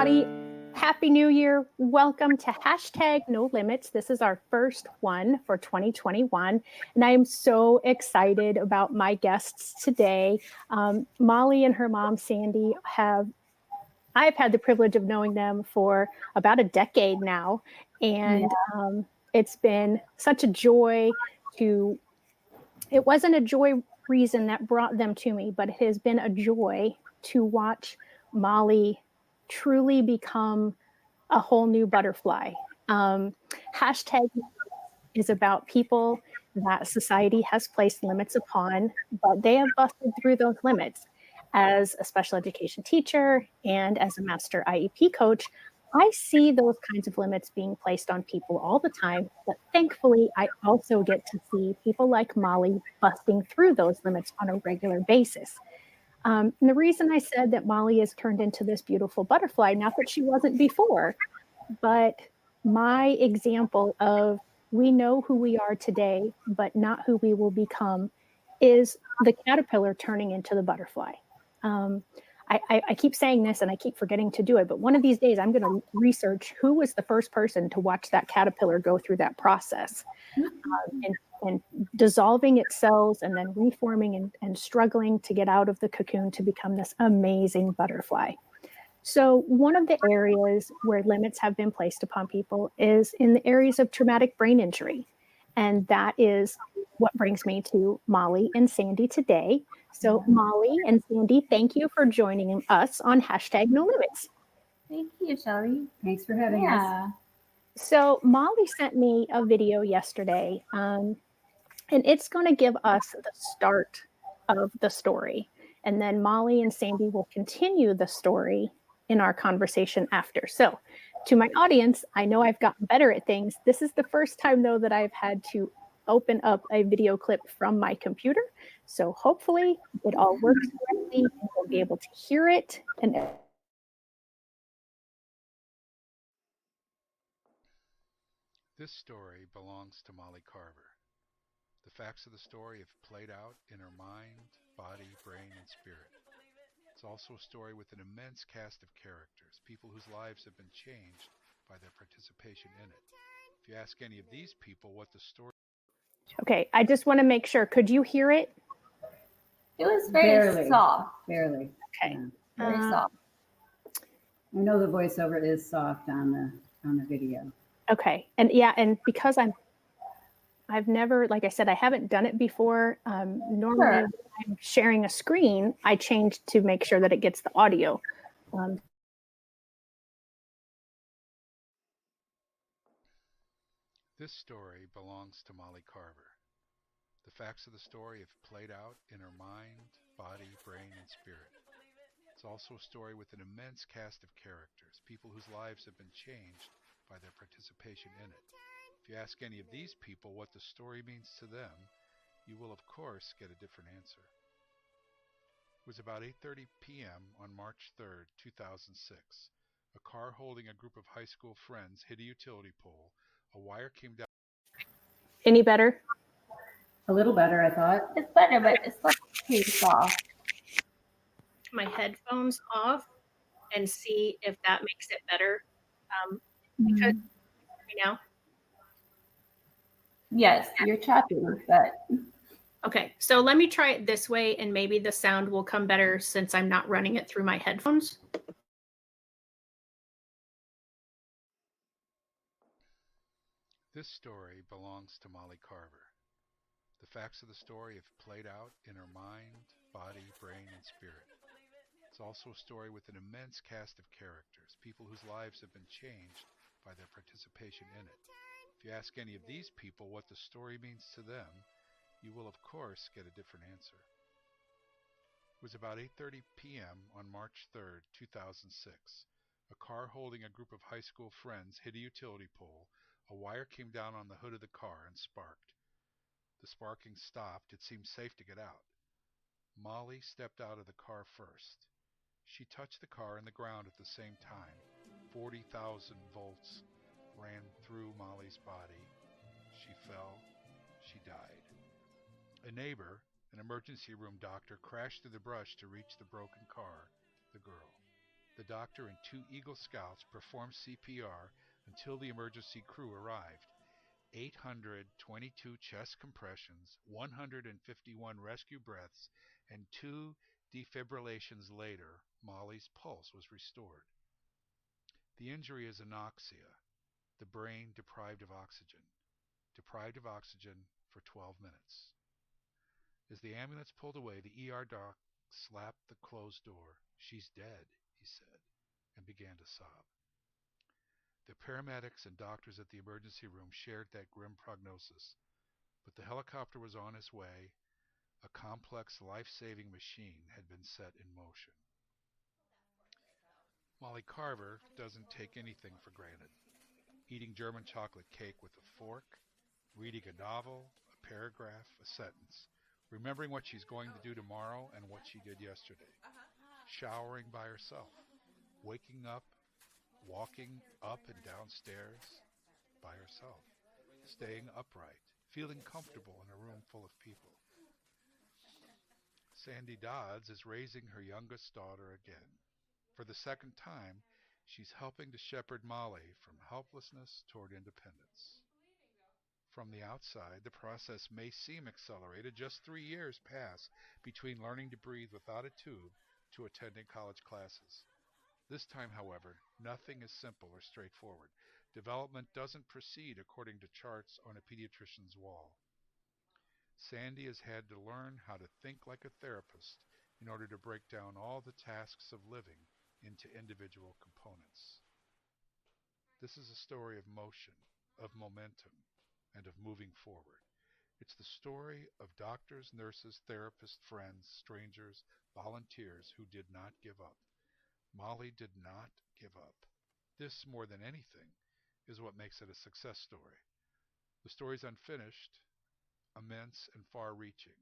everybody. Happy New Year. Welcome to Hashtag No Limits. This is our first one for 2021. And I am so excited about my guests today. Molly and her mom, Sandy, I've had the privilege of knowing them for about a decade now. And it's been such a joy it wasn't a joy reason that brought them to me, but it has been a joy to watch Molly truly become a whole new butterfly. Hashtag is about people that society has placed limits upon, but they have busted through those limits. As a special education teacher and as a master IEP coach, I see those kinds of limits being placed on people all the time, but thankfully, I also get to see people like Molly busting through those limits on a regular basis. And the reason I said that Molly has turned into this beautiful butterfly, not that she wasn't before, but my example of we know who we are today, but not who we will become, is the caterpillar turning into the butterfly. I keep saying this and I keep forgetting to do it, but one of these days I'm going to research who was the first person to watch that caterpillar go through that process and dissolving its cells and then reforming and struggling to get out of the cocoon to become this amazing butterfly. So one of the areas where limits have been placed upon people is in the areas of traumatic brain injury. And that is what brings me to Molly and Sandy today. So Molly and Sandy, thank you for joining us on Hashtag No Limits. Thank you, Shelly. Thanks for having us. So Molly sent me a video yesterday, and it's going to give us the start of the story. And then Molly and Sandy will continue the story in our conversation after. So to my audience, I know I've gotten better at things. This is the first time, though, that I've had to open up a video clip from my computer. So hopefully it all works correctly and we'll be able to hear it. And This story belongs to Molly Carver. The facts of the story have played out in her mind, body, brain, and spirit. It's also a story with an immense cast of characters, people whose lives have been changed by their participation in it. If you ask any of these people what the story... Okay, I just want to make sure. Could you hear it? It was very soft. Barely. Okay. Yeah. Very soft. I know the voiceover is soft on the video. Okay. And because I've never, like I said, I haven't done it before. Normally when I'm sharing a screen, I change to make sure that it gets the audio. This story belongs to Molly Carver. The facts of the story have played out in her mind, body, brain, and spirit. It's also a story with an immense cast of characters, people whose lives have been changed by their participation in it. If you ask any of these people what the story means to them, you will of course get a different answer. It was about 8:30 p.m. on March 3rd, 2006. A car holding a group of high school friends hit a utility pole. A wire came down. Any better? A little better, I thought. It's better, but it's like too soft. My headphones off and see if that makes it better. Because now. Yes, you're choppy, but Okay, so let me try it this way and maybe the sound will come better since I'm not running it through my headphones. This story belongs to Molly Carver. The facts of the story have played out in her mind, body, brain, and spirit. It's also a story with an immense cast of characters, people whose lives have been changed by their participation in it. If you ask any of these people what the story means to them, you will of course get a different answer. It was about 8:30 p.m. on March 3rd, 2006. A car holding a group of high school friends hit a utility pole. A wire came down on the hood of the car and sparked. The sparking stopped. It seemed safe to get out. Molly stepped out of the car first. She touched the car and the ground at the same time. 40,000 volts ran through Molly's body. She fell. She died. A neighbor, an emergency room doctor, crashed through the brush to reach the broken car, the girl. The doctor and 2 Eagle Scouts performed CPR until the emergency crew arrived. 822 chest compressions, 151 rescue breaths, and 2 defibrillations later, Molly's pulse was restored. The injury is anoxia, the brain deprived of oxygen for 12 minutes. As the ambulance pulled away, the ER doc slapped the closed door. "She's dead," he said, and began to sob. The paramedics and doctors at the emergency room shared that grim prognosis, but the helicopter was on its way. A complex, life-saving machine had been set in motion. Molly Carver doesn't take anything for granted. Eating German chocolate cake with a fork, reading a novel, a paragraph, a sentence, remembering what she's going to do tomorrow and what she did yesterday, showering by herself, waking up, walking up and down stairs by herself, staying upright, feeling comfortable in a room full of people. Sandy Dodds is raising her youngest daughter again. For the second time, she's helping to shepherd Molly from helplessness toward independence. From the outside, the process may seem accelerated. Just 3 years pass between learning to breathe without a tube to attending college classes. This time, however, nothing is simple or straightforward. Development doesn't proceed according to charts on a pediatrician's wall. Sandy has had to learn how to think like a therapist in order to break down all the tasks of living into individual components. This is a story of motion, of momentum, and of moving forward. It's the story of doctors, nurses, therapists, friends, strangers, volunteers who did not give up. Molly did not give up. This, more than anything, is what makes it a success story. The story's unfinished, immense, and far-reaching.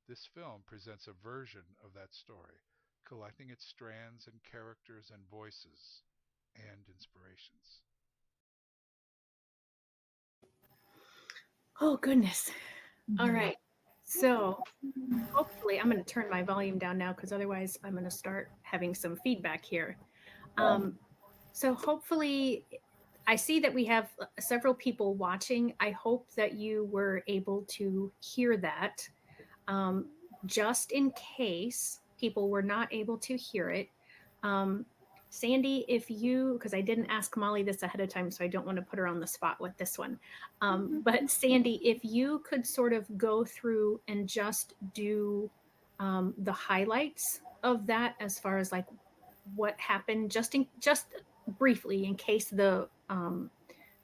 This film presents a version of that story, collecting its strands and characters and voices and inspirations. Oh, goodness. All right. So hopefully, I'm going to turn my volume down now because otherwise I'm going to start having some feedback here. So hopefully, I see that we have several people watching. I hope that you were able to hear that. Just in case people were not able to hear it, Sandy, if you, because I didn't ask Molly this ahead of time, so I don't want to put her on the spot with this one. But Sandy, if you could sort of go through and just do the highlights of that, as far as like what happened, just briefly, in case the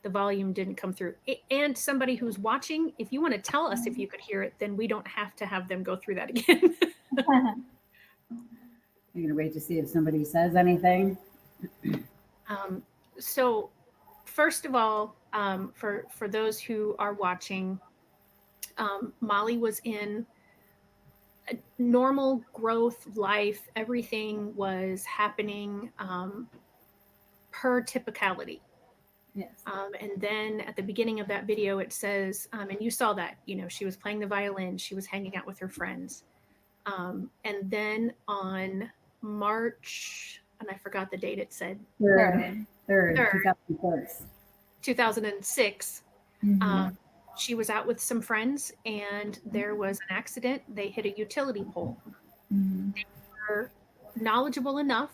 volume didn't come through. And somebody who's watching, if you want to tell us if you could hear it, then we don't have to have them go through that again. You're going to wait to see if somebody says anything? So first of all, for those who are watching, Molly was in a normal growth life. Everything was happening per typicality. Yes. And then at the beginning of that video, it says, and you saw that, she was playing the violin, she was hanging out with her friends. And then on March, and I forgot the date it said. 3rd, 2006. 2006. She was out with some friends and there was an accident. They hit a utility pole. They were knowledgeable enough.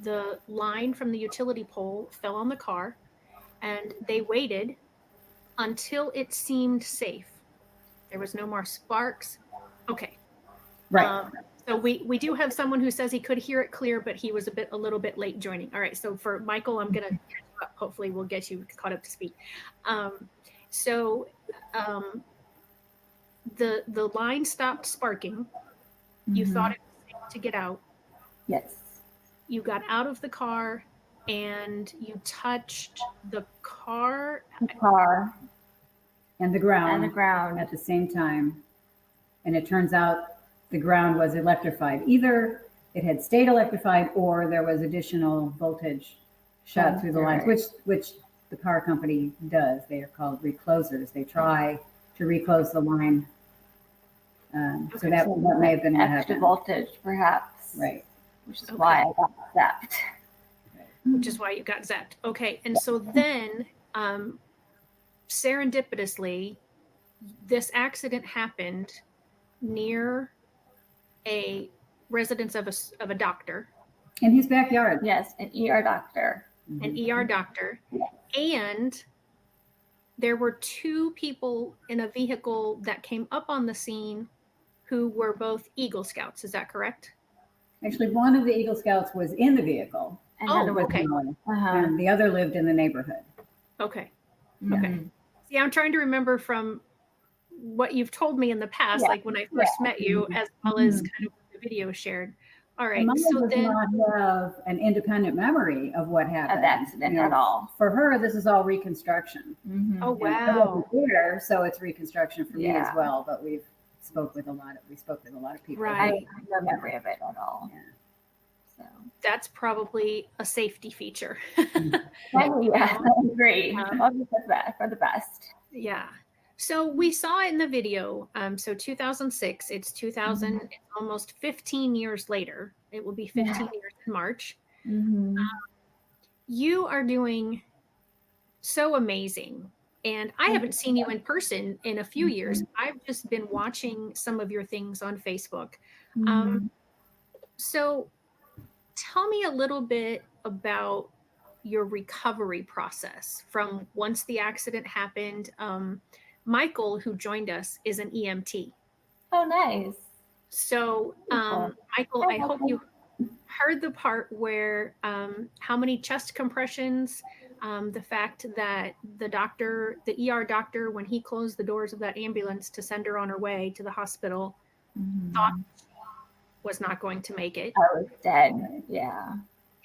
The line from the utility pole fell on the car and they waited until it seemed safe. There was no more sparks. Okay. Right. So we do have someone who says he could hear it clear, but he was a little bit late joining. All right. So for Michael, I'm going to catch you up. Hopefully we'll get you caught up to speed. The line stopped sparking. You thought it was safe to get out. Yes. You got out of the car and you touched the car. And the ground. And the ground. At the same time. And it turns out the ground was electrified. Either it had stayed electrified or there was additional voltage shot through the lines, which the power company does. They are called reclosers. They try to reclose the line. So that may have been what extra happened. voltage, perhaps. Right. which is Okay. why I got zapped. Which is why you got zapped. Okay. And so then serendipitously, this accident happened near a residence of a doctor, In his backyard. Yes, an ER doctor. an ER doctor, and there were two people in a vehicle that came up on the scene who were both Eagle Scouts. Is that correct? Actually, one of the Eagle Scouts was in the vehicle, And Oh, then it was, okay. and the other lived in the neighborhood. Okay. Yeah. Okay. See, I'm trying to remember from what you've told me in the past, Yeah. like when I first met you, as well as kind of what the video shared. All right. And Mama So does then, not have an independent memory of what happened. Of the accident You know, at all. For her, this is all reconstruction. oh And I wow. wasn't there, so it's reconstruction for me as Yeah. well. But we spoke with a lot of people. I Right. have no memory of it at all. Yeah. So, That's probably a safety feature. yeah, I agree. Obviously for the best. Yeah. So we saw it in the video. So 2006, it's 2000, it's almost 15 years later. It will be 15 years in March. You are doing so amazing. And I haven't seen you in person in a few years. I've just been watching some of your things on Facebook. So tell me a little bit about your recovery process from once the accident happened. Michael, who joined us, is an EMT. Oh, nice. So, Michael, I hope you heard the part where how many chest compressions, the fact that the doctor, the ER doctor, when he closed the doors of that ambulance to send her on her way to the hospital, thought was not going to make it. I was dead. Yeah.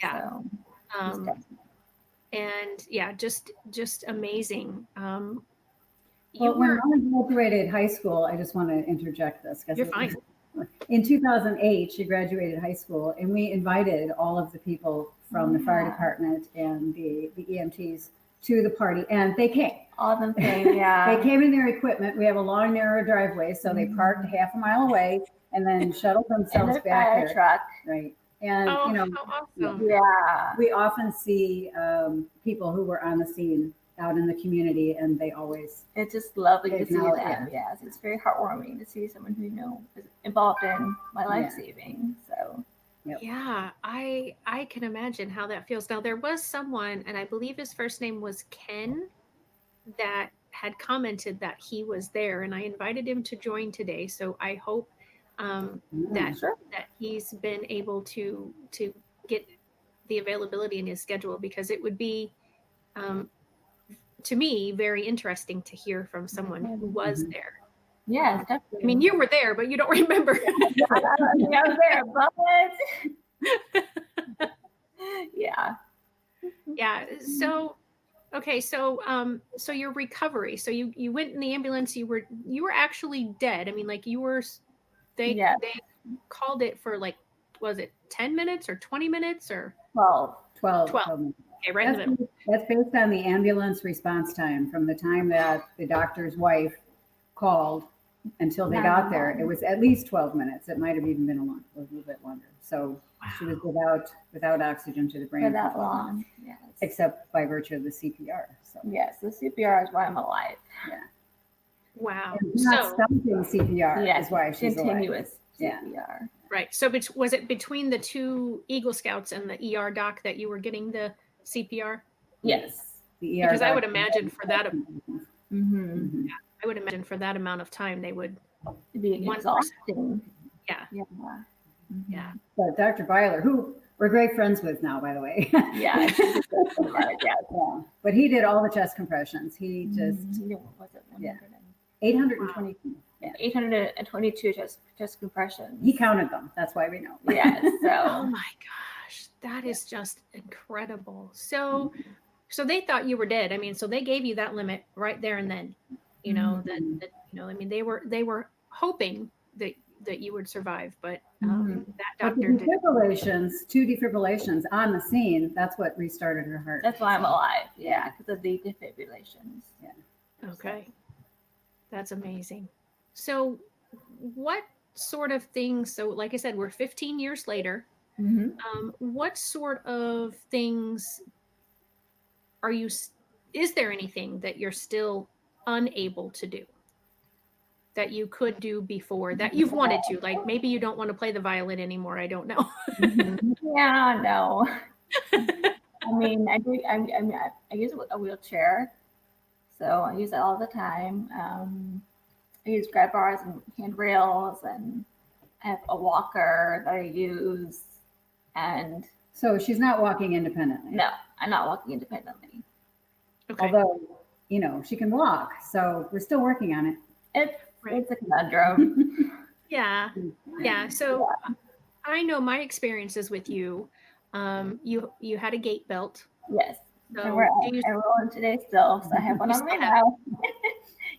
Yeah. So, And yeah, just amazing. Well, when Mama graduated high school, I just want to interject this. You're fine. In 2008, she graduated high school, and we invited all of the people from the fire department and the EMTs to the party, and they came. all of them came, yeah. They came in their equipment. We have a long, narrow driveway, so they parked half a mile away and then shuttled in themselves the back fire there. truck. Right. And, Oh, you know, how awesome. Yeah. we often see people who were on the scene out in the community, and they always, It's just lovely to see Acknowledge, them. Yes, it's very heartwarming to see someone who is involved in my life saving. So Yeah, I can imagine how that feels. Now there was someone, and I believe his first name was Ken, that had commented that he was there, and I invited him to join today. So I hope that he's been able to get the availability in his schedule, because it would be to me very interesting to hear from someone who was there. yes, definitely. I mean, you were there, but you don't remember. I was there, but yeah. Yeah. So okay, so so your recovery. So you went in the ambulance, you were actually dead. I mean, like you were they called it for like, was it 10 minutes or 20 minutes or 12. 12. Okay, right in the middle. That's based on the ambulance response time from the time that the doctor's wife called until they got there. It was at least 12 minutes. It might have even been a little bit longer. So she was without oxygen to the brain For that long. Yes. except by virtue of the CPR. So Yes, the CPR is why I'm alive. Wow. and not So stopping CPR is why she's continuous alive. CPR. right. So was it between the two Eagle Scouts and the ER doc that you were getting the CPR? Yes. The ER Because I would doctor- imagine for that Mm-hmm. I would imagine for that amount of time they would. It'd be One exhausting. Yeah. Yeah. Yeah. But Dr. Byler, who we're great friends with now, by the way. Yeah. Yeah. But he did all the chest compressions. He just What was it? 822. Yeah. 822 chest compressions. He counted them. That's why we know. Yes. Oh So my gosh, that is just incredible. So they thought you were dead. I mean, so they gave you that limit right there and then. You know that you know. I mean, they were hoping that you would survive, but that But the doctor did. defibrillations, 2 defibrillations on the scene, that's what restarted her heart. that's why I'm alive. Yeah, because of the defibrillations. Okay, that's amazing. So, what sort of things? So, like I said, we're 15 years later. What sort of things is there anything that you're still unable to do that you could do before that you've wanted to? Like maybe you don't want to play the violin anymore. I don't know. Yeah, no. I mean, I use a wheelchair, so I use it all the time. I use grab bars and handrails, and I have a walker that I use. And So she's not walking independently. no, I'm not walking independently. Okay. Although, she can walk. So we're still working on it. It's a conundrum. Yeah. Yeah. So I know my experiences with you. You had a gait belt. Yes. So I roll in today still, so I have one on my mouth.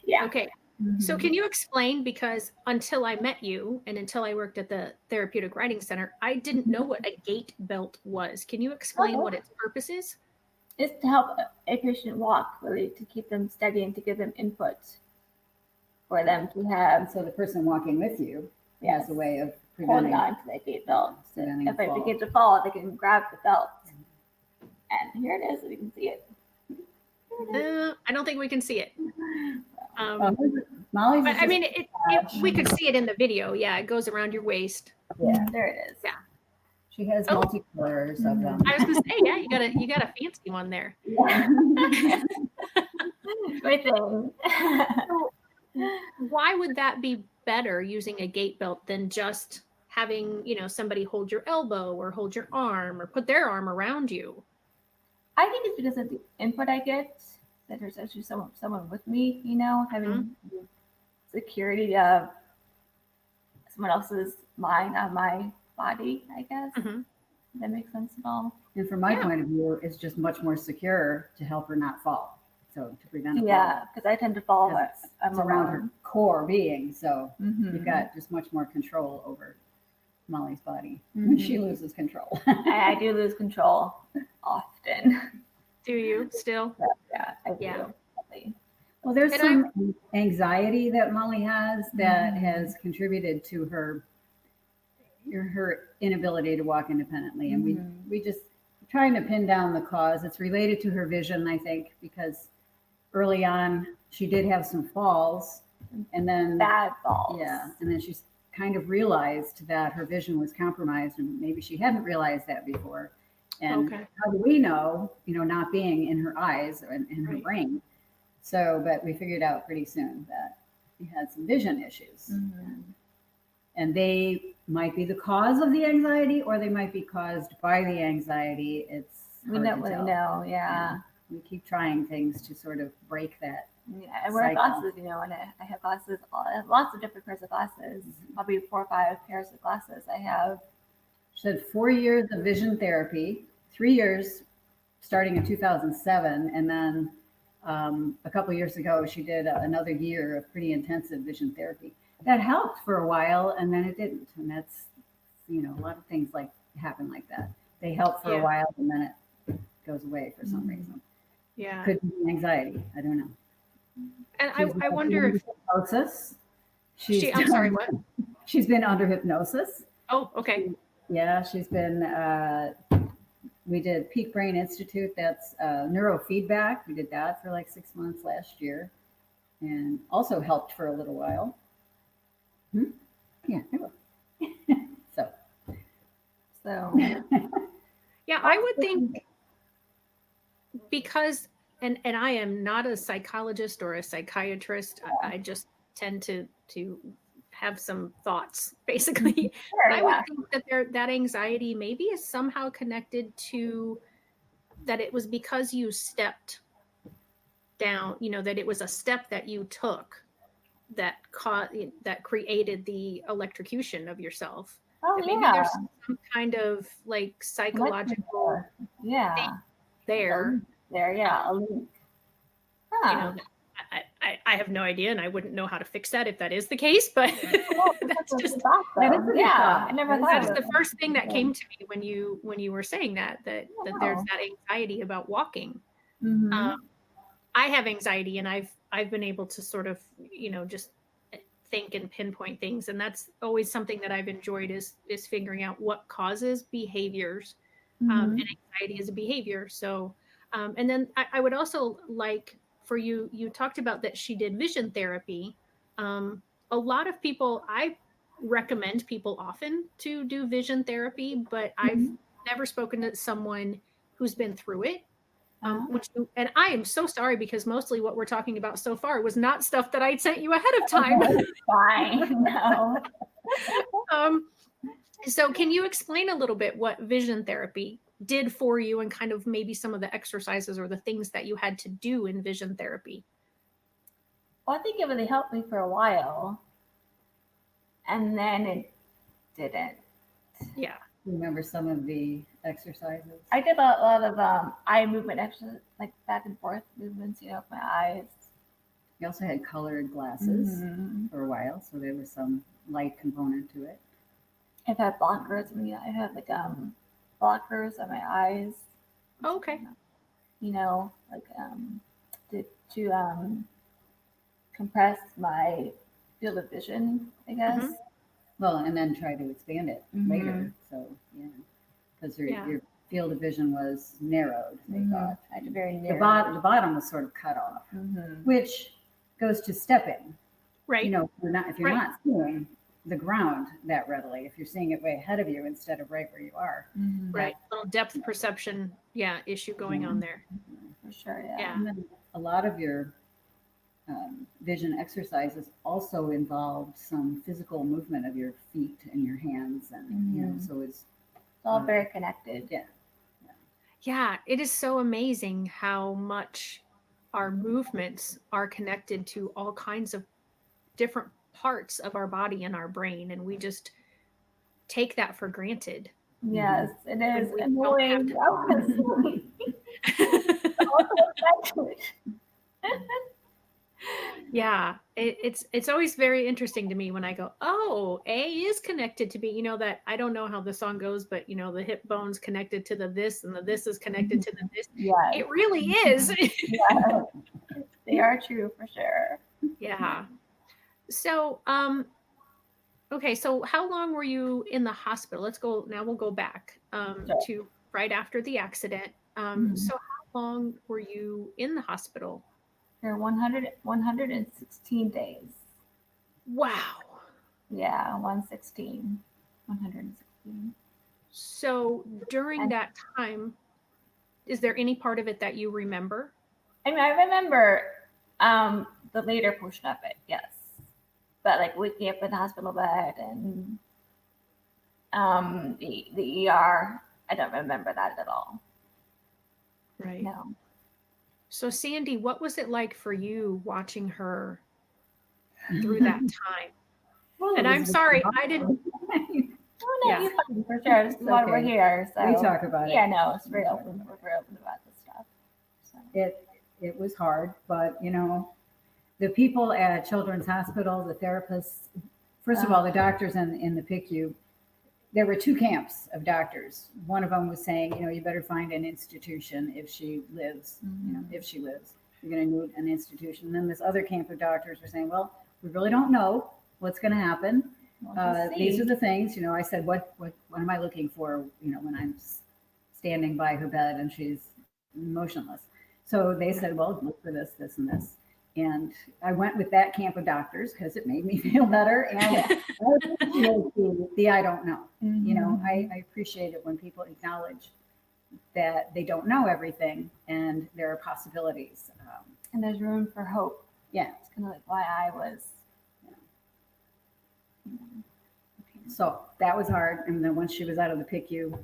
Yeah. Okay. So can you explain, because until I met you and until I worked at the Therapeutic Riding Center, I didn't know what a gait belt was. Can you explain what its purpose is? It's to help a patient walk, really, to keep them steady and to give them input for them to have. So the person walking with you has a way of holding preventing on to that gait belt. preventing If a I fall. begin to fall, they can grab the belt. And here it is, you can see it. I don't think we can see it. Molly's But I mean, we could see it in the video. Yeah, it goes around your waist. Yeah, there it is. Yeah. she has multicolors of them. I was gonna say, yeah, you got a fancy one there. Yeah. Great thing. Why would that be better, using a gait belt, than just having, somebody hold your elbow or hold your arm or put their arm around you? I think it's because of the input I get, that there's actually someone with me, having the security of someone else's mind on my body, I guess. That makes sense at all. And from my point of view, it's just much more secure to help her not fall. So to prevent a fall. Yeah, because I tend to fall. It's around her core being. So Mm-hmm. you've got just much more control over Molly's body when she loses control. I do lose control often. Do you still? Yeah, I do. Yeah. Well, there's And some anxiety that Molly has that has contributed to her inability to walk independently. And we just trying to pin down the cause. It's related to her vision, I think, because early on she did have some falls, and then Bad falls. Yeah, and then she's kind of realized that her vision was compromised, and maybe she hadn't realized that before. And how do we know, not being in her eyes and in her brain? So, but we figured out pretty soon that she had some vision issues. And they might be the cause of the anxiety, or they might be caused by the anxiety. We don't really know. Yeah. We keep trying things to sort of break that. Yeah, I wear glasses, and I have glasses, lots of different pairs of glasses, probably 4 or 5 pairs of glasses I have. She had 4 years of vision therapy, 3 years starting in 2007. And then a couple of years ago, she did another year of pretty intensive vision therapy. That helped for a while, and then it didn't. And that's, a lot of things happen like that. They help for a while, and then it goes away for some reason. Yeah. Could be anxiety. I don't know. And I wonder if hypnosis. I'm sorry, what? She's been under hypnosis. Oh, okay. Yeah, she's been. We did Peak Brain Institute. That's neurofeedback. We did that for 6 months last year, and also helped for a little while. Yeah. So. Yeah, I would think, because and I am not a psychologist or a psychiatrist. I just tend to have some thoughts, basically. Sure, I would think that that anxiety maybe is somehow connected to that it was because you stepped down, that it was a step that you took that created the electrocution of yourself. Oh, that maybe there's some kind of psychological thing there. A link. Huh. I have no idea, and I wouldn't know how to fix that if that is the case. But that's just I never thought. That's the first thing that came to me when you were saying that there's that anxiety about walking. I have anxiety, and I've been able to sort of just think and pinpoint things. And that's always something that I've enjoyed is figuring out what causes behaviors. And anxiety is a behavior. So, and then I would also like for you, you talked about that she did vision therapy. A lot of people, I recommend people often to do vision therapy, but I've never spoken to someone who's been through it. And I am so sorry because mostly what we're talking about so far was not stuff that I'd sent you ahead of time. Fine. No. So can you explain a little bit what vision therapy did for you and kind of maybe some of the exercises or the things that you had to do in vision therapy? Well, I think it really helped me for a while. And then it didn't. Yeah. Remember some of the exercises? I did a lot of eye movement exercises, like back and forth movements, with my eyes. You also had colored glasses for a while, so there was some light component to it. I've had blockers. I have like blockers on my eyes. Oh, okay. To compress my field of vision, I guess. Well, and then try to expand it later. So yeah, because your field of vision was narrowed. They thought I had a very narrow. the bottom was sort of cut off, which goes to stepping. Right. If you're not seeing the ground that readily, if you're seeing it way ahead of you instead of right where you are. Right. Little depth perception, issue going on there. For sure, Yeah. And then a lot of your vision exercises also involved some physical movement of your feet and your hands, and so it's all very connected. Yeah, it is so amazing how much our movements are connected to all kinds of different parts of our body and our brain, and we just take that for granted. Yes, it is We annoying. Yeah, it's always very interesting to me when I go, oh, A is connected to B. That I don't know how the song goes, but the hip bone's connected to the this, and the this is connected to the this. Yeah, it really is. Yeah, they are true for sure. Yeah. So, okay. So, how long were you in the hospital? We'll go back to right after the accident. So, how long were you in the hospital? For 116 days. Wow. Yeah, 116. So during that time, is there any part of it that you remember? I remember the later portion of it, yes. But like waking up in the hospital bed and the ER, I don't remember that at all. Right. No. So Sandy, what was it like for you watching her through that time? Well, and I'm sorry, I didn't. You're fine, for sure. It's why we're here. So we talk about it. Yeah, no, it's very open. We're very open about this stuff. So. It was hard, but the people at Children's Hospital, the therapists, first of all, the doctors in the PICU, there were two camps of doctors. One of them was saying, you better find an institution if she lives. If she lives, you're going to need an institution. And then this other camp of doctors were saying, well, we really don't know what's going to happen. These are the things. I said, what am I looking for? When I'm standing by her bed and she's motionless. So they said, well, look for this, this, and this. And I went with that camp of doctors because it made me feel better. And I appreciate the I don't know. I appreciate it when people acknowledge that they don't know everything and there are possibilities. And there's room for hope. Yeah. It's kind of like why I was. So that was hard. And then once she was out of the PICU,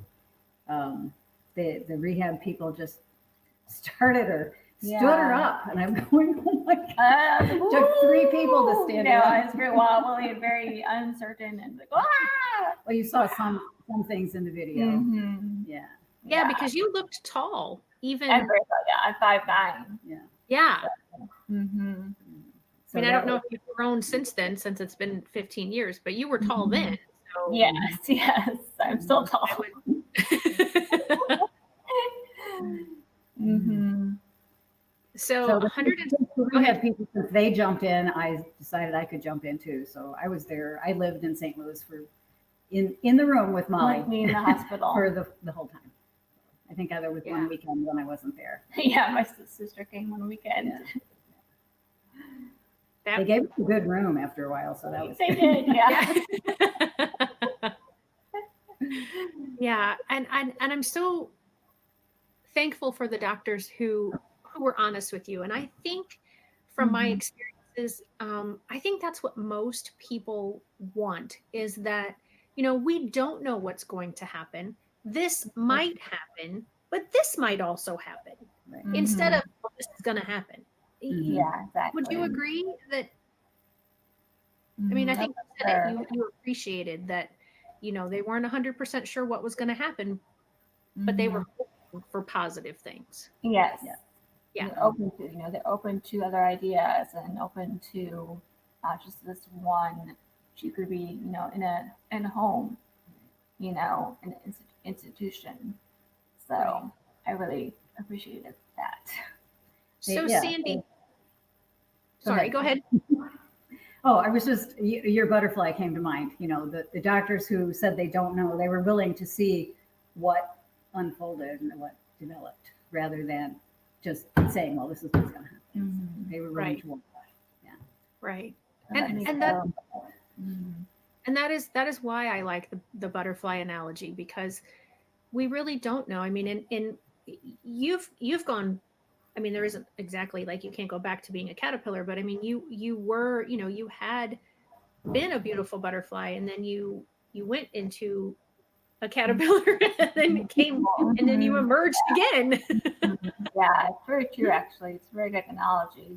the rehab people just stood her up, and I'm going, oh my God. Took 3 people to stand her up. It's very wobbly and very uncertain and like, ah! Well, you saw some things in the video. Yeah, because you looked tall, even. I'm 5'9". Yeah. So I don't know if you've grown since then, since it's been 15 years, but you were tall then. So. Yes, I'm still tall. So the 100 we had people, since they jumped in, I decided I could jump in too. So I was there. I lived in St. Louis for in the room with Molly Like me in the hospital. for the whole time. I think other with Yeah. one weekend when I wasn't there. Yeah, my sister came one weekend. Yeah. They gave us a good room after a while, so that was They good. did, yeah. Yeah, and I'm so thankful for the doctors who were honest with you. And I think from my experiences, I think that's what most people want, is that, you know, we don't know what's going to happen. This might happen, but this might also happen. Right. Instead of, well, this is going to happen. Yeah, exactly. Would you agree that? I mean, I think you said it, you appreciated that, you know, they weren't 100% sure what was going to happen, but they were hoping for positive things. Yes. Yeah. They're open to, you know, they're open to other ideas and open to not just this one. She could be, you know, in a home, you know, in an institution. So Right. I really appreciated that. So Yeah. Sandy, sorry, go ahead. Oh, I was just, your butterfly came to mind. You know, the doctors who said they don't know, they were willing to see what unfolded and what developed rather than just saying, well, this is what's going to happen. They were willing Right. to work that. Yeah. Right. And And that is why I like the butterfly analogy, because we really don't know. I mean, in you've gone, I mean, there isn't exactly, like, you can't go back to being a caterpillar, but I mean, you were, you know, you had been a beautiful butterfly, and then you went into a caterpillar, and then came, and then you emerged again. yeah, it's very true. Actually, it's very good analogy.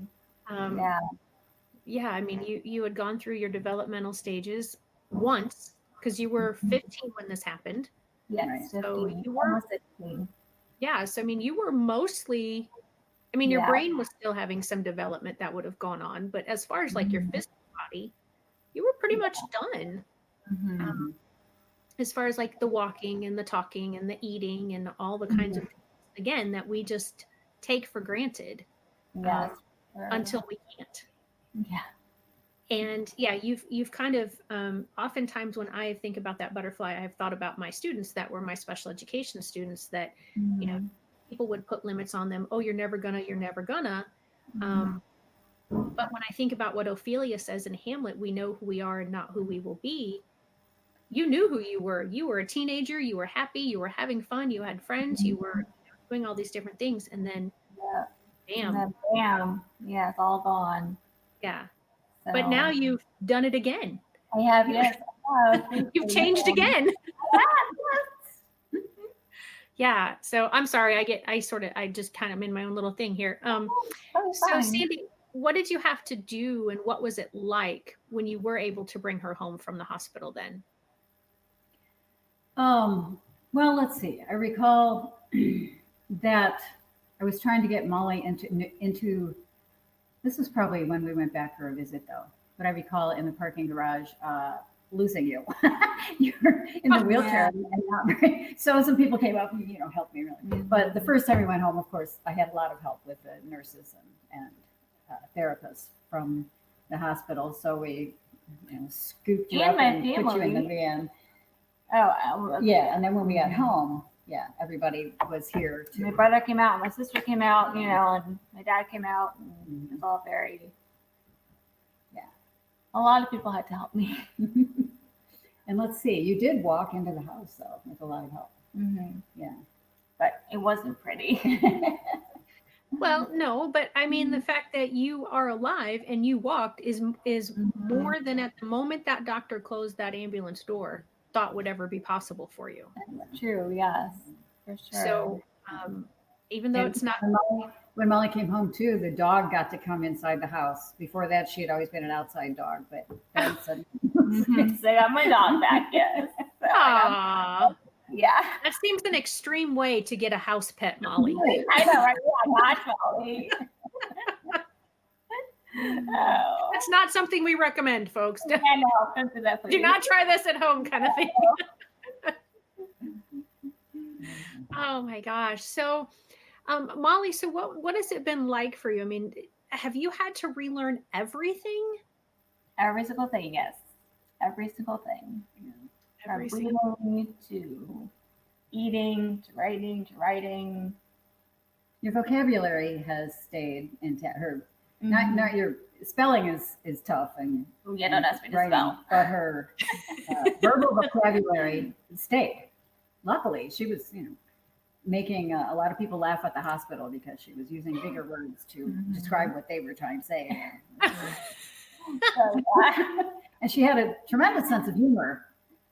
Yeah, I mean, you had gone through your developmental stages once, because you were 15 when this happened. Yes, Right. 15, So you were almost 16. Yeah, so I mean, you were mostly, I mean, your Yeah. brain was still having some development that would have gone on, but as far as like your physical body, you were pretty much done. As far as like the walking and the talking and the eating and all the kinds of things, again, that we just take for granted Yes. until we can't. Yeah. And yeah, you've kind of, oftentimes when I think about that butterfly, I've thought about my students that were my special education students that, you know, people would put limits on them. Oh, you're never gonna. But when I think about what Ophelia says in Hamlet, we know who we are and not who we will be. You knew who you were. You were a teenager. You were happy. You were having fun. You had friends. You were doing all these different things. And then, bam. And then bam. Yeah, it's all gone. Yeah. So, But now you've done it again. I have, yes. You've changed again. Yeah. So I'm sorry. I just kind of in my own little thing here. So Sandy, what did you have to do, and what was it like when you were able to bring her home from the hospital then? Well, let's see. I recall that I was trying to get Molly into. This was probably when we went back for a visit, though. But I recall in the parking garage losing you. You're in the wheelchair, and not very, so some people came up and helped me really. But the first time we went home, of course, I had a lot of help with the nurses and therapists from the hospital. So we scooped you up and put you in the van. Oh, okay. Yeah, and then when we got home, everybody was here too. My brother came out, my sister came out, and my dad came out, and it was all very. A lot of people had to help me. And let's see, you did walk into the house though with a lot of help. Yeah, but it wasn't pretty. Well, no, but I mean, the fact that you are alive and you walked is more than at the moment that doctor closed that ambulance door thought would ever be possible for you. That's true, yes, for sure. So even though it's not. When Molly came home too, the dog got to come inside the house. Before that, she had always been an outside dog, but then suddenly so I got my dog back, yes. So Aww. Yeah. That seems an extreme way to get a house pet, Molly. I know, right? Yeah, not Molly. Oh. That's not something we recommend, folks. I know. Do not try this at home, kind of thing. Oh my gosh. So Molly, so what has it been like for you? I mean, have you had to relearn everything? Every single thing, yes. Every single thing. From Every single. reading to eating to writing. Your vocabulary has stayed intact. Her, Mhm. not your spelling is tough and Yeah, don't ask me to writing, spell. but her verbal vocabulary stayed. Luckily, she was, making a lot of people laugh at the hospital because she was using bigger words to Mhm. describe what they were trying to say. So, yeah. And she had a tremendous sense of humor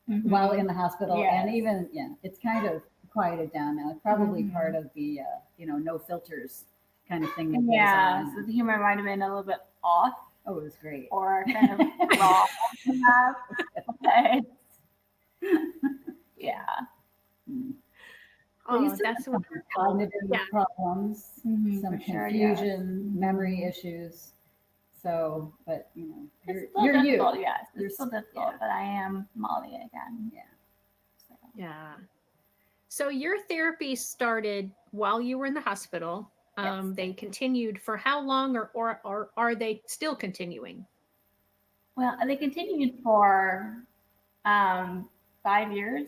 Mhm. while in the hospital. Yes. And even, it's kind of quieted down now. It's probably Mhm. part of the, no filters kind of thing that Yeah, goes so on. the humor might have been a little bit off Oh, it was great. or kind of raw, perhaps. But yeah. Well, you Oh, still that's have some wonderful. cognitive Yeah. problems, Mhm, some for sure, confusion, yes. memory issues. So, but It's you're still you're difficult, you. yes. You're It's still s- difficult, yeah. but I am Molly again. Yeah. So, Yeah. So your therapy started while you were in the hospital. yes. They continued for how long, or are they still continuing? Well, they continued for 5 years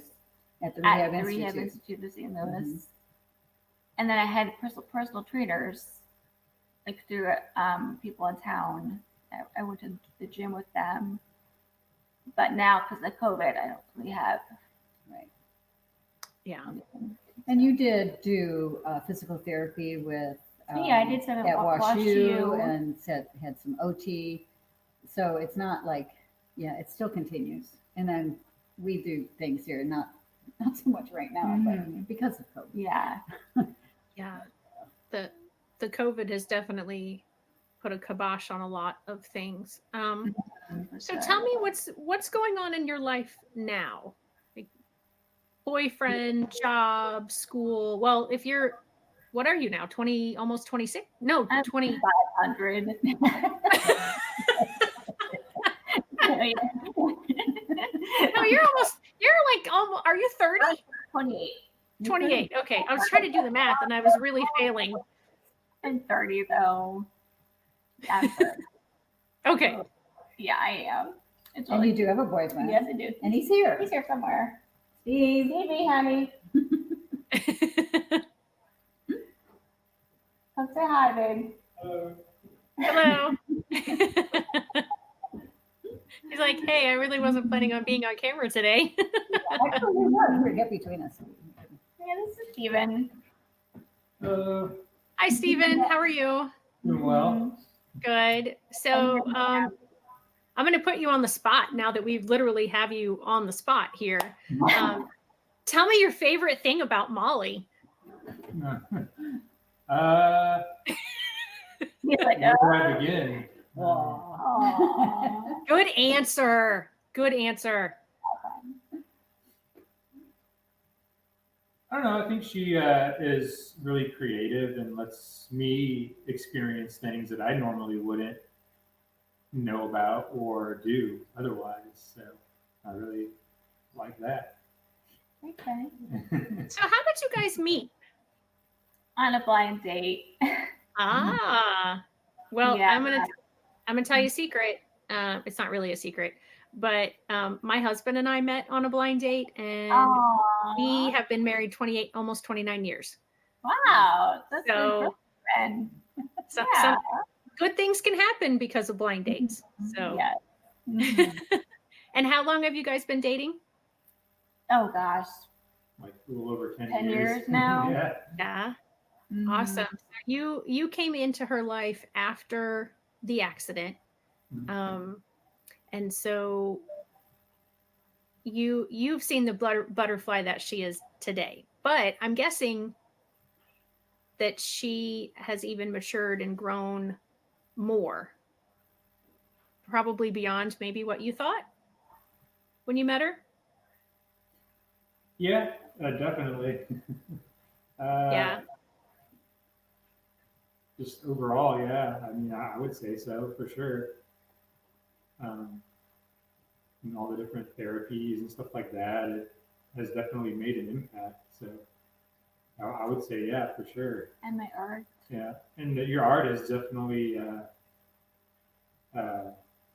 At the at Rehab the Rehab Institute. Institute of St. Louis. And then I had personal trainers, like through people in town. I went to the gym with them. But now, because of COVID, I don't really have. Right. Yeah. And you did do physical therapy with Yeah, I did some at at WashU WashU. and had some OT. So it's not like, it still continues. And then we do things here, not so much right now, Mhm. but because of COVID. Yeah. Yeah. The COVID has definitely put a kibosh on a lot of things. For So sure. tell me what's going on in your life now? Like boyfriend, job, school. Well, if you're, what are you now? 20, almost 26? No, I'm 20. 500. No, you're like almost, are you 30? 28. 28. Okay. I was trying to do the math and I was really failing. I'm 30 though. Yeah, I'm 30. Okay. Yeah, I am. It's And really, you do have a boyfriend. yes, I do. And he's here. He's here somewhere. Steve. Stevie, honey. Come say hi, babe. Hello. He's like, hey, I really wasn't planning on being on camera today. Actually, we were. Get between us. Yeah, this is Steven. Hi, Steven. How are you? Doing well. Good. So I'm going to put you on the spot now that we literally have you on the spot here. Tell me your favorite thing about Molly. He's like, Where do I begin? Aw. Good answer. Good answer. I don't know. I think she is really creative and lets me experience things that I normally wouldn't know about or do otherwise. So I really like that. Okay. So how did you guys meet? On a blind date. Ah, well, Yeah. I'm gonna tell you a secret. It's not really a secret, but my husband and I met on a blind date, and we Aww. have been married 28, almost 29 years. Wow. That's So, good. some good things can happen because of blind dates. So, Yeah. Mhm. And how long have you guys been dating? Oh gosh. Like a little over 10 10 years. years now? Yeah. Yeah, Mhm. awesome. So you came into her life after the accident, and so you've seen the butterfly that she is today. But I'm guessing that she has even matured and grown more, probably beyond maybe what you thought when you met her. Yeah, definitely. Yeah. Just overall, yeah. I mean, I would say so for sure. And all the different therapies and stuff like that, it has definitely made an impact. So I would say, yeah, for sure. And my art. Yeah, and your art is definitely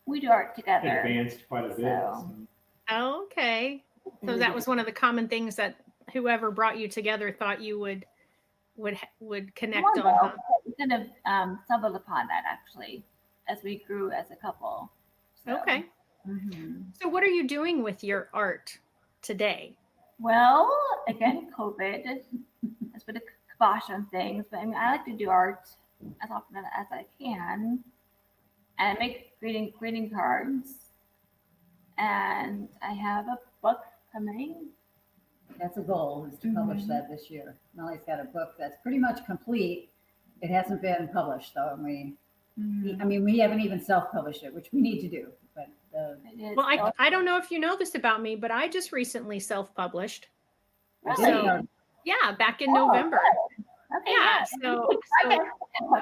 We do art together. advanced quite a bit. So. Oh, okay. So that was one of the common things that whoever brought you together thought you would connect on. Huh? We kind of stumbled upon that actually as we grew as a couple. So. Okay. Mm-hmm. So what are you doing with your art today? Well, again, COVID has put a kibosh on things, but I mean, I like to do art as often as I can, and I make greeting cards. And I have a book coming. That's a goal, is to publish that this year. Molly's got a book that's pretty much complete. It hasn't been published though, and we haven't even self-published it, which we need to do. But well, I don't know if you know this about me, but I just recently self-published. Really? So, yeah, back in November. Okay, yeah. So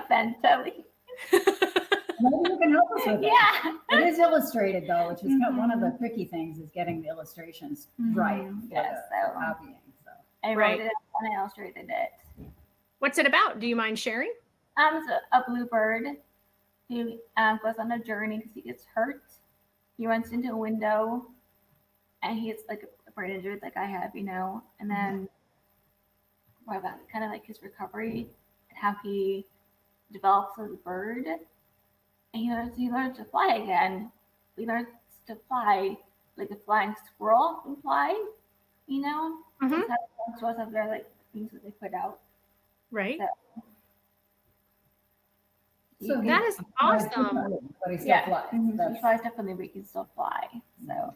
then totally. Maybe you can help us with it. Yeah. It is illustrated though, which is one of the tricky things, is getting the illustrations right for the copying. So I wrote it and I illustrated it. What's it about? Do you mind sharing? It's a bluebird who goes on a journey because he gets hurt. He runs into a window and he gets like a brain injury like I have, and then what about kind of like his recovery and how he develops as a bird. And he learns to fly again. He learns to fly like a flying squirrel can fly, Mm-hmm. Squirrels have their like things that they put out. Right. So that is awesome. But he still flies. He flies differently, but he can still fly. So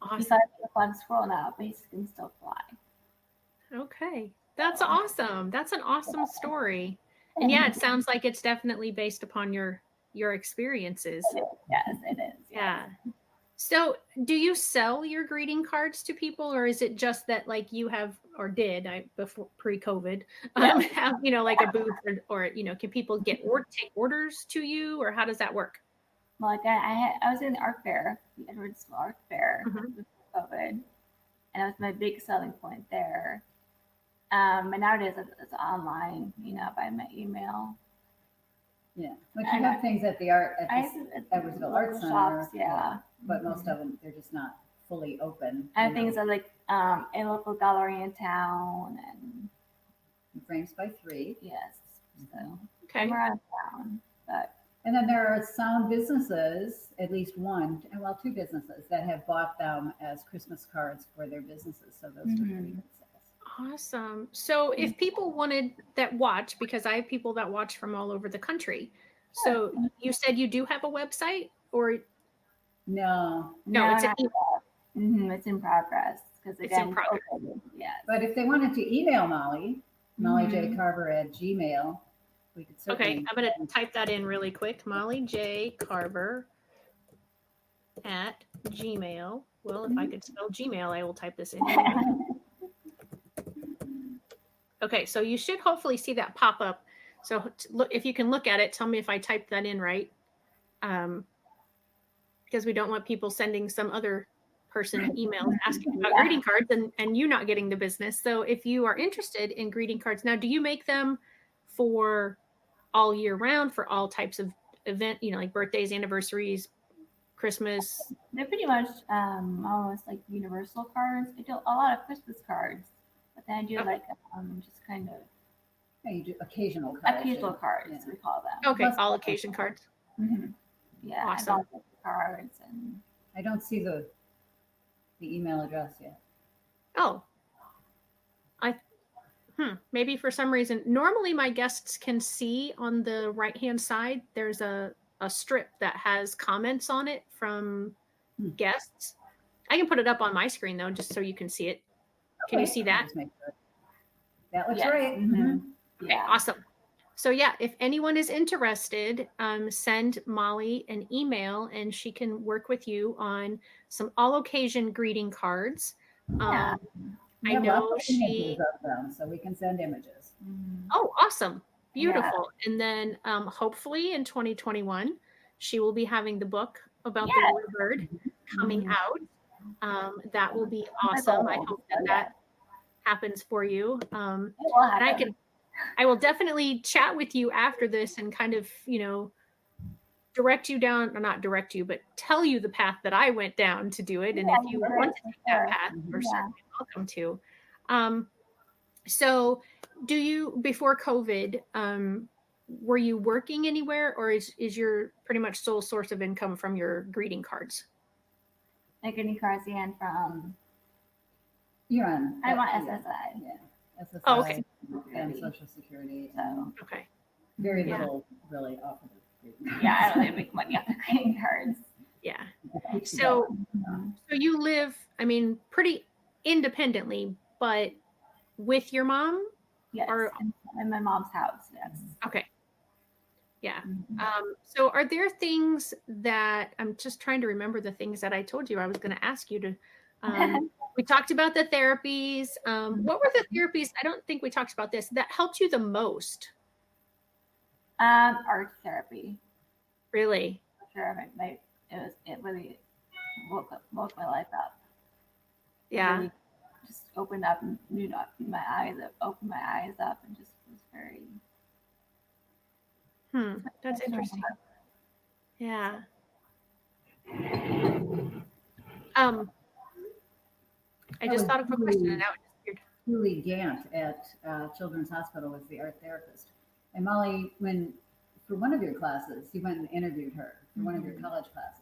awesome. He flies like a flying squirrel now, but he can still fly. Okay. That's awesome. That's an awesome story. And yeah, it sounds like it's definitely based upon your experiences. Yes, it is. Yeah. So do you sell your greeting cards to people, or is it just that like you have, or did before pre-COVID, have, like a booth or can people get or take orders to you, or how does that work? Well, like I was in the art fair, the Edwards Art Fair before COVID, and that was my big selling point there. And nowadays it's online, by my email. Yeah, but you have things at the Edwardsville Art Center, shops, yeah. But most of them, they're just not fully open. I have things at like a local gallery in town and Frames by 3. Yes, so okay. I'm around town, but. And then there are some businesses, at least one, well, 2 businesses that have bought them as Christmas cards for their businesses. So those are pretty good sales. Awesome. So if people wanted that watch, because I have people that watch from all over the country. So you said you do have a website, or? No, it's it's in progress. Because it's in progress. Yes. But if they wanted to email Molly, mollyjcarver@gmail.com, we could certainly. Okay, I'm going to type that in really quick. mollyjcarver@gmail. Well, if I could spell Gmail, I will type this in. Okay, so you should hopefully see that pop up. So look, if you can look at it, tell me if I typed that in right. Because we don't want people sending some other person emails asking about greeting cards and you not getting the business. So if you are interested in greeting cards, now do you make them for all year round, for all types of event, like birthdays, anniversaries, Christmas? They're pretty much almost like universal cards. I do a lot of Christmas cards, but then I do like just kind of. Yeah, you do occasional cards. Occasional cards, we call them. Okay, all occasion cards. Mm-hmm. Yeah, awesome. Cards and. I don't see the email address yet. Oh, maybe for some reason. Normally, my guests can see on the right-hand side. There's a strip that has comments on it from guests. I can put it up on my screen though, just so you can see it. Can you see that? That looks right. Mm-hmm. Okay, awesome. So yeah, if anyone is interested, send Molly an email and she can work with you on some all occasion greeting cards. I know she. Of them, so we can send images. Oh, awesome. Beautiful. Yeah. And then hopefully in 2021, she will be having the book about the bluebird coming out. That will be awesome. I hope that happens for you. It will And happen. I will definitely chat with you after this and kind of, direct you down, or not direct you, but tell you the path that I went down to do it. And Yeah, if you for want to take that sure. path, you're Yeah. certainly welcome to. So before COVID, were you working anywhere, or is your pretty much sole source of income from your greeting cards? Like any cards and from You're on. I'm on yeah, SSI. Yeah. SSI Oh, okay. and Social Security. So Okay. Very Yeah. little really off of it. yeah, I don't really make money off the greeting cards. Yeah. Keeps you So, going. so you live, I mean, pretty independently, but with your mom? Yes, Or in my mom's house. Yes. okay. Yeah. Mhm. So are there things that I'm just trying to remember the things that I told you I was going to ask you to? We talked about the therapies. What were the therapies? I don't think we talked about this that helped you the most. Art therapy. Really? For sure. It really woke my life up. Yeah. It really just opened up and opened my eyes up and just was very. That's interesting. Yeah. I just thought of a question and now it disappeared. Julie Gant at Children's Hospital was the art therapist. And Molly, for one of your classes, you went and interviewed her for one of your college classes.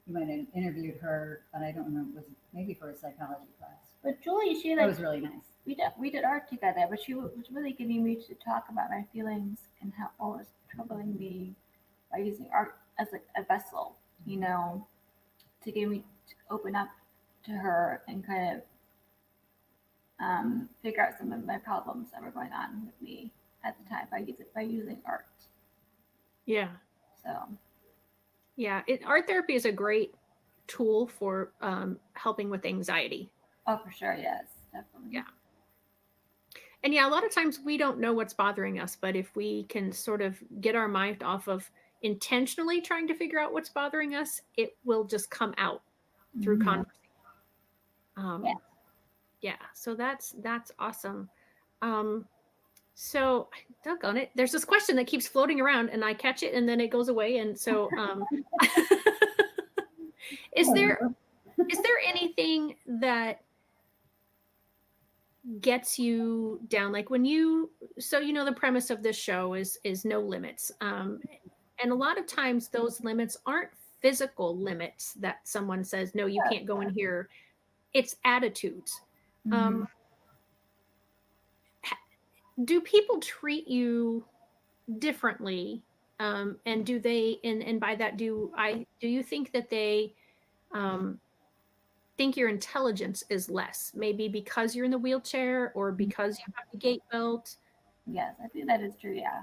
You went and interviewed her, and I don't remember, was it maybe for a psychology class? But Julie, That was really nice. We did art together, but she was really getting me to talk about my feelings and how what was troubling me by using art as a vessel, to get me to open up to her and kind of figure out some of my problems that were going on with me at the time by using art. Yeah. So. Yeah, art therapy is a great tool for helping with anxiety. Oh, for sure, yes, definitely. Yeah. And yeah, a lot of times we don't know what's bothering us, but if we can sort of get our mind off of intentionally trying to figure out what's bothering us, it will just come out through conversation. Yeah, so that's awesome. So doggone it, there's this question that keeps floating around and I catch it and then it goes away. And so is there anything that gets you down, like when the premise of this show is no limits, and a lot of times those limits aren't physical limits that someone says no, you can't go in here. It's attitudes. Do people treat you differently, and do they and by that do you think that they think your intelligence is less, maybe because you're in the wheelchair or because you have the gait belt? Yes, I think that is true. Yeah.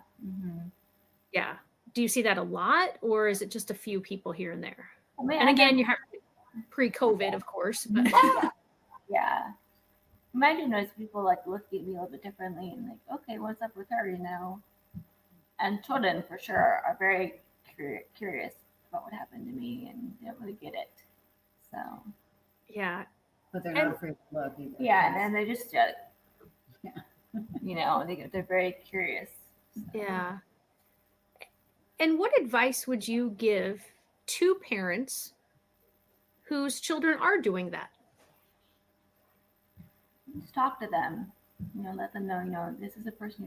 Yeah. Do you see that a lot, or is it just a few people here and there? And again, you have pre-COVID, of course. But yeah. I do notice people like look at me a little bit differently and like, okay, what's up with her, And children, for sure, are very curious about what happened to me and they don't really get it. So. Yeah. But they're not afraid to look either. Yeah, and they just, they're very curious. So. Yeah. And what advice would you give to parents whose children are doing that? Just talk to them, let them know, this is a person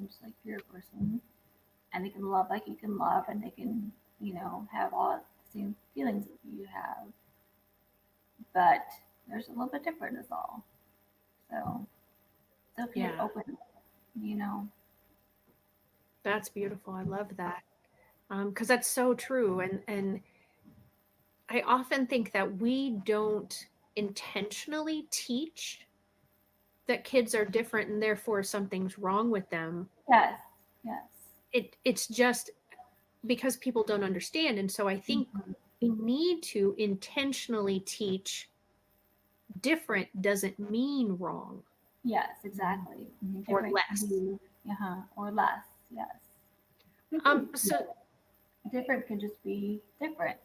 just like you're a person, and they can love like you can love, and they can, have all the same feelings that you have, but there's a little bit different is all. So it's okay to open, That's beautiful. I love that. Because that's so true. And I often think that we don't intentionally teach that kids are different and therefore something's wrong with them. Yes. It's just because people don't understand. And so I think we need to intentionally teach different doesn't mean wrong. Yes, exactly. Or less. Or less, yes. So different can just be different,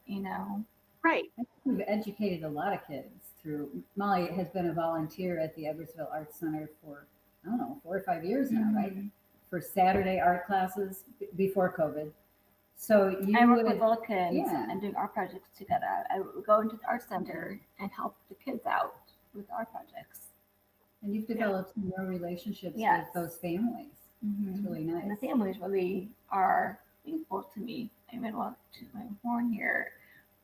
Right. I think we've educated a lot of kids through. Molly has been a volunteer at the Edwardsville Arts Center for, I don't know, 4 or 5 years now, right? For Saturday art classes before COVID. So I work with little kids yeah. and doing art projects together. I would go into the art center and help the kids out with art projects. And you've developed some real relationships Yes. with those families. It's really nice. And the families really are meaningful to me. I even want to my born here,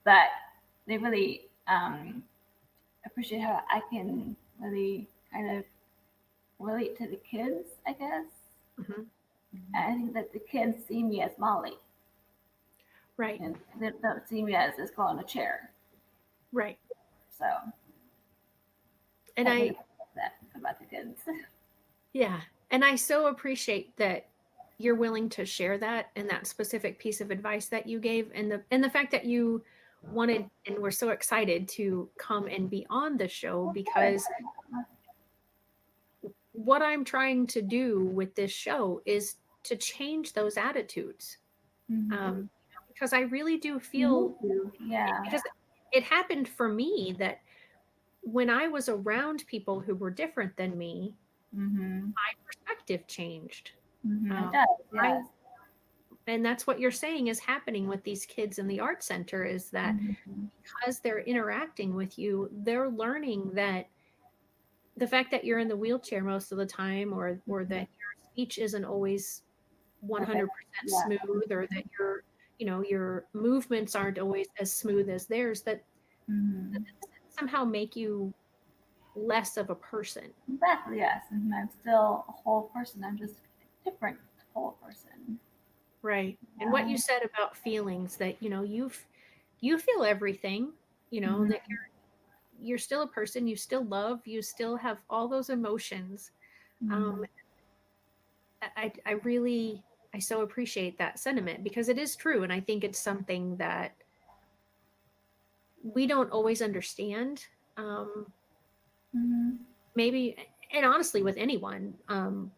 but they really appreciate how I can really kind of relate to the kids, I guess. Mm-hmm. And I think that the kids see me as Molly. Right. And they don't see me as this girl in a chair. Right. So. And I that about the kids. Yeah. And I so appreciate that you're willing to share that and that specific piece of advice that you gave, and the fact that you wanted and were so excited to come and be on the show, because what I'm trying to do with this show is to change those attitudes. Because I really do feel, because it happened for me that when I was around people who were different than me, my perspective changed. It does, yes. And that's what you're saying is happening with these kids in the art center, is that because they're interacting with you, they're learning that the fact that you're in the wheelchair most of the time, or that your speech isn't always 100% smooth, or that your movements aren't always as smooth as theirs, that somehow make you less of a person. Exactly, yes. And I'm still a whole person. I'm just a different whole person. Right. And what you said about feelings, that you feel everything, that you're still a person, you still love, you still have all those emotions. I so appreciate that sentiment, because it is true, and I think it's something that we don't always understand. Maybe, and honestly with anyone,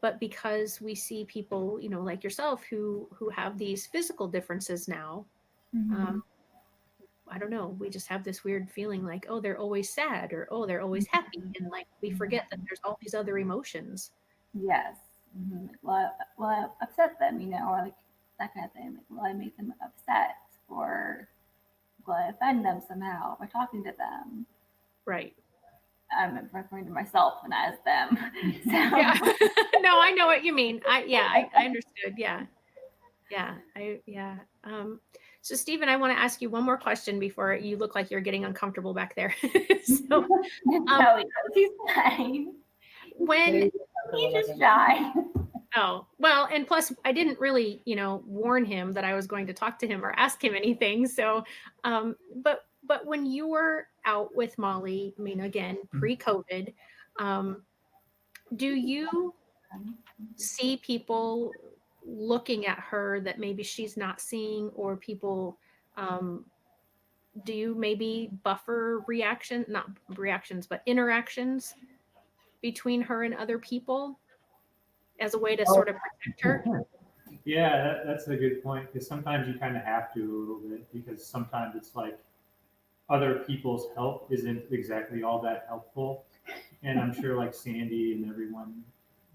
but because we see people, like yourself, who have these physical differences now, I don't know, we just have this weird feeling like, oh, they're always sad, or oh, they're always happy, and like we forget that there's all these other emotions. Yes. Well, I upset them, or like that kind of thing. Like, will I make them upset, or will I offend them somehow by talking to them? Right. I'm referring to myself and as them. So. Yeah. No, I know what you mean. I understood. Yeah. So Stephen, I want to ask you one more question before you look like you're getting uncomfortable back there. So, no, he's fine. When he's just shy. Oh, well, and plus I didn't really, warn him that I was going to talk to him or ask him anything. So, but when you were out with Molly, I mean, again, pre-COVID, do you see people looking at her that maybe she's not seeing, or people, do you maybe buffer not reactions, but interactions between her and other people as a way to sort of protect her? Yeah, that's a good point, because sometimes you kind of have to a little bit, because sometimes it's like other people's help isn't exactly all that helpful. And I'm sure like Sandy and everyone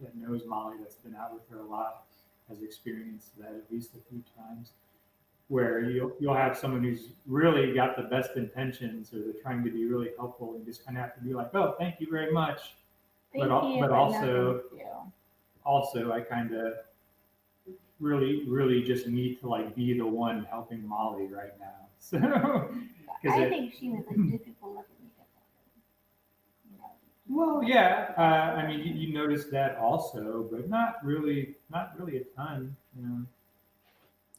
that knows Molly, that's been out with her a lot, has experienced that at least a few times, where you'll have someone who's really got the best intentions, or they're trying to be really helpful, and just kind of have to be like, oh, thank you very much. But also I kind of really just need to like be the one helping Molly right now. So I think she was like, do people look at me differently? Well, yeah. I mean, you notice that also, but not really a ton.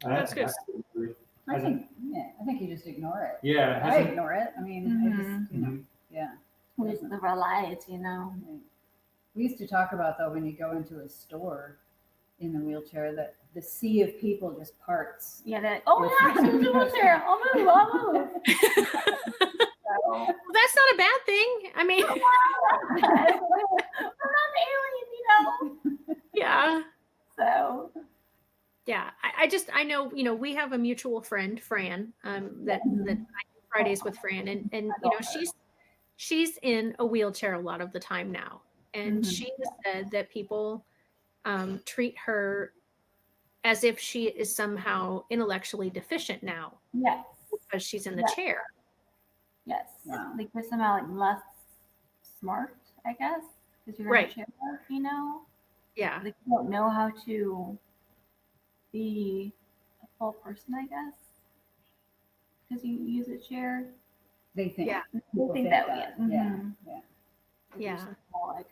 That's good. I think you just ignore it. Yeah, I ignore it. I mean, I just, yeah. We just live our lives, We used to talk about, though, when you go into a store in the wheelchair, that the sea of people just parts. Yeah, they're like, oh yeah, she's in the wheelchair. I'll move. Well, that's not a bad thing. I mean, I'm not an alien, Yeah. So. Yeah, I know, we have a mutual friend, Fran, that I do Fridays with Fran, and she's in a wheelchair a lot of the time now. And Mhm. she has said that people treat her as if she is somehow intellectually deficient now Yes. because she's in the Yes. chair. Yes. Wow. Like we're somehow like less smart, I guess, because you're Right. in a chair, you know? Yeah. Like you don't know how to be a full person, I guess, because you use a chair. They think. Yeah. People They think think that, that. Yeah. mhm. Yeah. Yeah. Just more like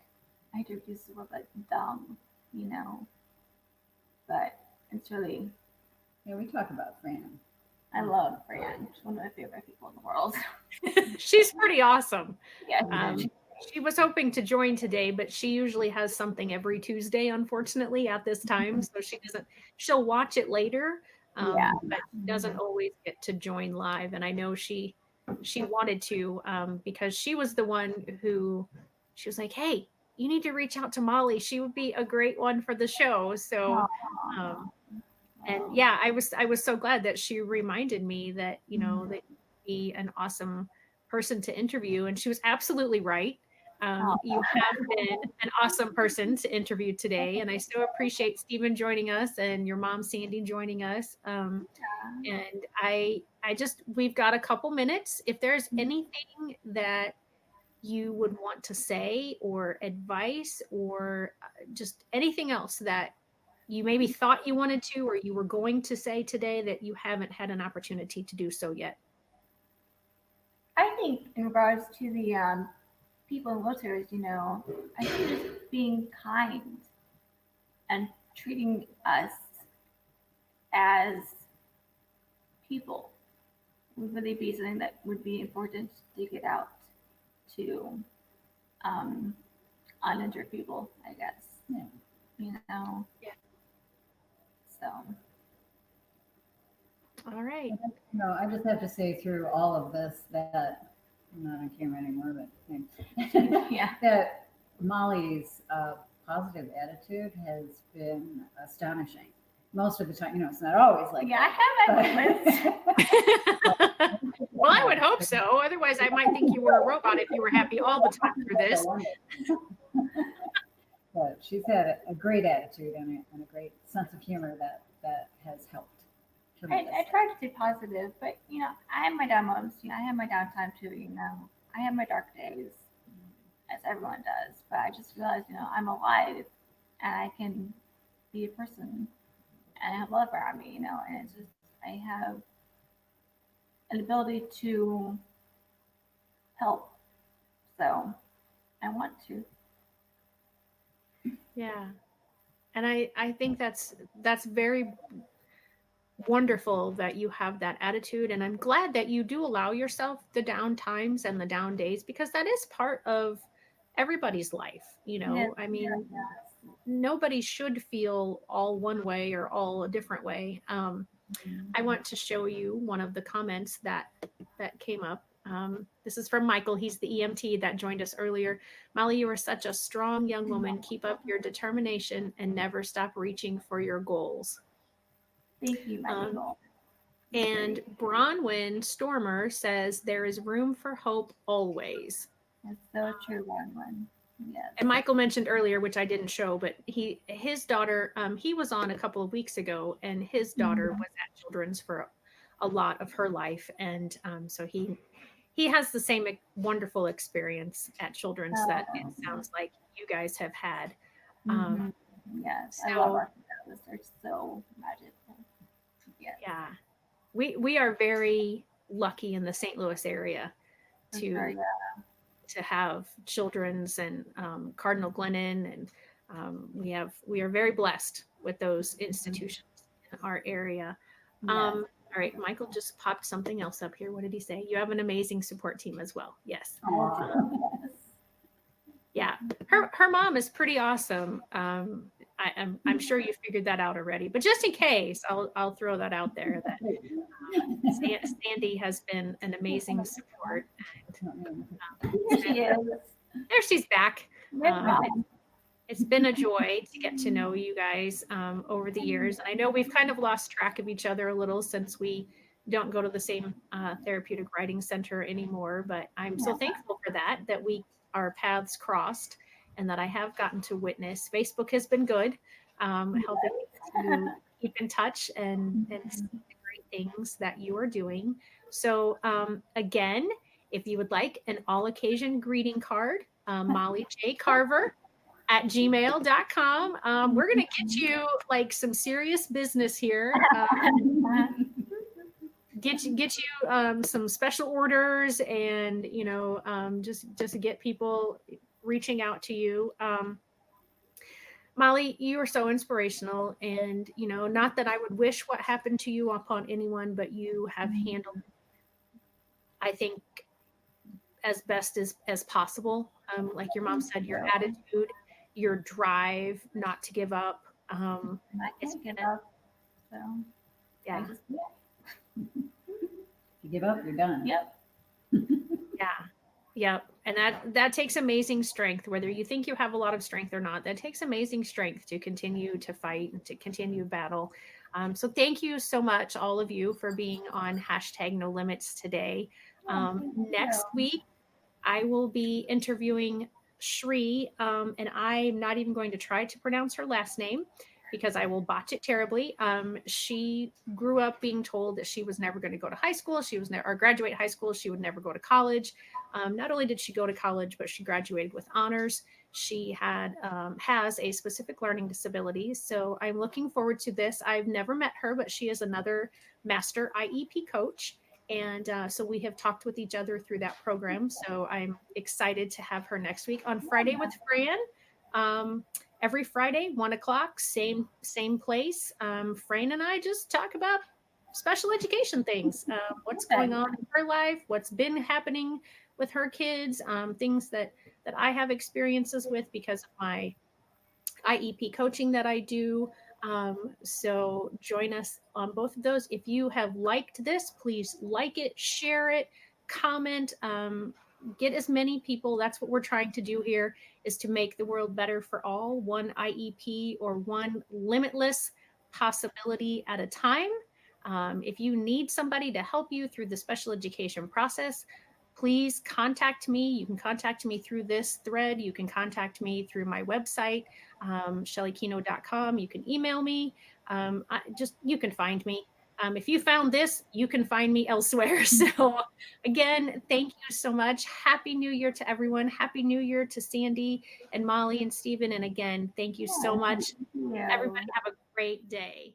I hate to use the word like dumb, you know, but it's really Yeah. We talk about Fran. I love Fran. She's one of my favorite people in the world. She's pretty awesome. Yeah. She was hoping to join today, but she usually has something every Tuesday, unfortunately, at this time. So she'll watch it later, Yeah. but she doesn't always get to join live. And I know she wanted to because she was the one who she was like, hey, you need to reach out to Molly. She would be a great one for the show. So and yeah, I was so glad that she reminded me that, you know, that you'd be an awesome person to interview. And she was absolutely right. You have been an awesome person to interview today. And I so appreciate Stephen joining us and your mom, Sandy, joining us. And we've got a couple minutes. If there's anything that you would want to say or advice or just anything else that you maybe thought you wanted to or you were going to say today that you haven't had an opportunity to do so yet. I think in regards to the people in wheelchairs, you know, I think just being kind and treating us as people would really be something that would be important to get out to uninjured people, I guess. Yeah. You know? Yeah. So. All right. No, I just have to say through all of this that I'm not on camera anymore, but Yeah. that Molly's positive attitude has been astonishing. Most of the time, you know, it's not always like Yeah, I have my moments. Well, I would hope so. Otherwise, I might think you were a robot if you were happy all the time through this. But she's had a great attitude and a great sense of humor that has helped. I try to stay positive, but you know, I have my down moments. You know, I have my downtime too. You know, I have my dark days, as everyone does. But I just realized, you know, I'm alive, and I can be a person, and I have love around me. You know, and it's just I have an ability to help. So I want to. Yeah. And I think that's very wonderful that you have that attitude. And I'm glad that you do allow yourself the down times and the down days because that is part of everybody's life. You know, Yes, I mean, yes. nobody should feel all one way or all a different way. I want to show you one of the comments that came up. This is from Michael. He's the EMT that joined us earlier. Molly, you are such a strong young woman. Keep up your determination and never stop reaching for your goals. Thank you, Michael. And Bronwyn Stormer says there is room for hope always. That's so true, Bronwyn. Yes. And Michael mentioned earlier, which I didn't show, but his daughter, he was on a couple of weeks ago, and his daughter was at Children's for a lot of her life, and so he has the same wonderful experience at Children's that it sounds like you guys have had. Yes, so, I love our therapists. They're so magical. Yes. Yeah, we are very lucky in the St. Louis area to have Children's and Cardinal Glennon, and we are very blessed with those institutions in our area. All right, Michael just popped something else up here. What did he say? You have an amazing support team as well. Yes. Yeah, her mom is pretty awesome. I'm sure you figured that out already, but just in case, I'll throw that out there that Sandy has been an amazing support. Here she is. There she's back. It's been a joy to get to know you guys over the years. And I know we've kind of lost track of each other a little since we don't go to the same therapeutic writing center anymore, but I'm so thankful for that our paths crossed and that I have gotten to witness. Facebook has been good, helping me to keep in touch and see the great things that you are doing. So again, if you would like an all occasion greeting card, Molly J. Carver at gmail.com. We're going to get you like some serious business here. Get you some special orders and, just to get people reaching out to you. Molly, you are so inspirational, and, not that I would wish what happened to you upon anyone, but you have handled, I think, as best as possible. Like your mom said, your attitude, your drive not to give up. I can't give up. So yeah. If you give up, you're done. Yep. Yeah. Yep. And that takes amazing strength, whether you think you have a lot of strength or not. That takes amazing strength to continue to fight and to continue battle. So thank you so much, all of you, for being on #NoLimits today. Next week, I will be interviewing Shri, and I'm not even going to try to pronounce her last name because I will botch it terribly. She grew up being told that she was never going to go to high school. She was or graduate high school. She would never go to college. Not only did she go to college, but she graduated with honors. She has a specific learning disability. So I'm looking forward to this. I've never met her, but she is another master IEP coach. And so we have talked with each other through that program. So I'm excited to have her next week on Friday with Fran. Every Friday, 1:00, same place. Fran and I just talk about special education things, what's going on in her life, what's been happening with her kids, things that I have experiences with because of my IEP coaching that I do. So join us on both of those. If you have liked this, please like it, share it, comment, get as many people. That's what we're trying to do here, is to make the world better for all, one IEP or one limitless possibility at a time. If you need somebody to help you through the special education process, please contact me. You can contact me through this thread. You can contact me through my website, shellykino.com. You can email me. You can find me. If you found this, you can find me elsewhere. So again, thank you so much. Happy New Year to everyone. Happy New Year to Sandy and Molly and Stephen. And again, thank you so much. Everybody have a great day.